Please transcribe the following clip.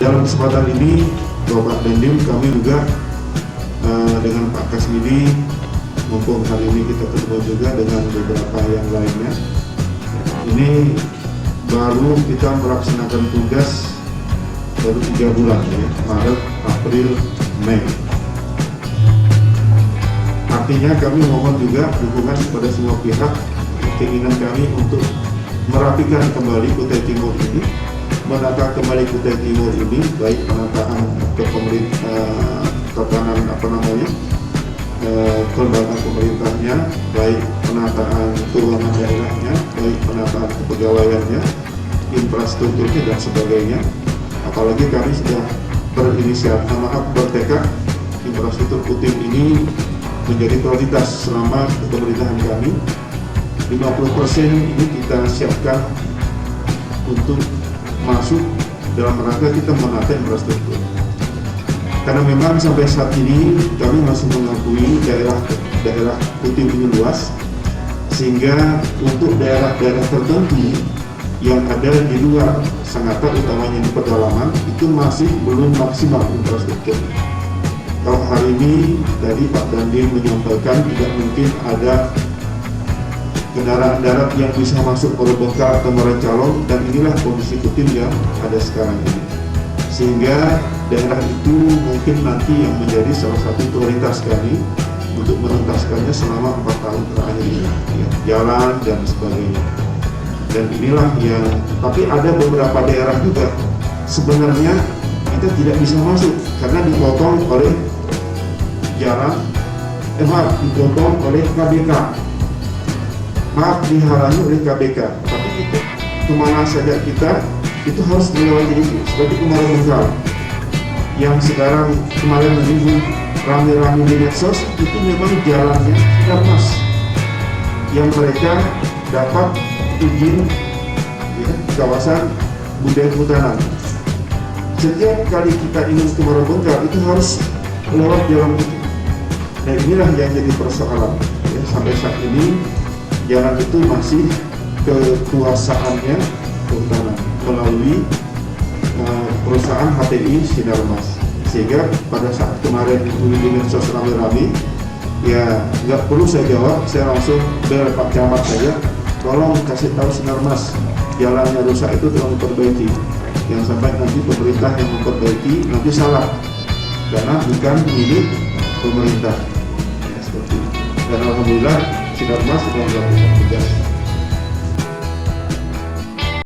dalam kesempatan ini Bapak Dandim, kami juga dengan Pak Kasmidi, mumpung hari ini kita ketemu juga dengan beberapa yang lainnya, ini baru kita melaksanakan tugas baru 3 bulan ya, Maret, April, Mei. Artinya kami mohon juga dukungan kepada semua pihak. Keinginan kami untuk merapikan kembali Kutai Timur ini, menata kembali Kutai Timur ini, baik penataan ke tatanan kelembagaan pemerintahnya, baik penataan keuangan daerahnya, baik penataan kepegawaiannya, infrastrukturnya dan sebagainya. Apalagi kami sudah bertekad infrastruktur Kutim ini menjadi prioritas selama pemerintahan kami. 50% ini kita siapkan untuk masuk dalam rangka kita menata infrastruktur. Karena memang sampai saat ini kami masih mengakui daerah Kutim ini luas, sehingga untuk daerah-daerah tertentu yang ada di luar Sangatta, utamanya di pedalaman, itu masih belum maksimal infrastruktur. Kalau hari ini tadi Pak Dandim menyampaikan tidak mungkin ada kendaraan darat yang bisa masuk Purwobengkar atau Morencalong, dan inilah kondisi Kutim yang ada sekarang ini. Sehingga daerah itu mungkin nanti yang menjadi salah satu prioritas kami untuk menuntaskannya selama 4 tahun terakhir ini, ya, jalan dan sebagainya. Dan inilah yang, tapi ada beberapa daerah juga sebenarnya kita tidak bisa masuk karena dipotong oleh jalan, dipotong oleh KBK. Maaf, dihalangi oleh KBK, tapi itu kemana saja kita itu harus melewati itu. Seperti kemarin Bengkal yang sekarang kemarin ini rame-rame di medsos, itu memang jalannya sudah pas, yang mereka dapat izin ya, kawasan budaya kehutanan. Setiap kali kita ingin ke Bengkal itu harus lewat jalan itu. Nah, inilah yang jadi persoalan ya, sampai saat ini jalan itu masih kekuasaannya kehutanan melalui perusahaan HTI Sinarmas. Sehingga pada saat kemarin itu di medsos rame-rame, ya nggak perlu saya jawab, saya langsung bel Pak Camat saja, tolong kasih tahu Sinarmas jalannya rusak itu tolong diperbaiki. Yang sampai nanti pemerintah yang memperbaiki nanti salah, karena bukan milik pemerintah ya, seperti itu. Dan alhamdulillah Sinarmas sudah melakukan tugas.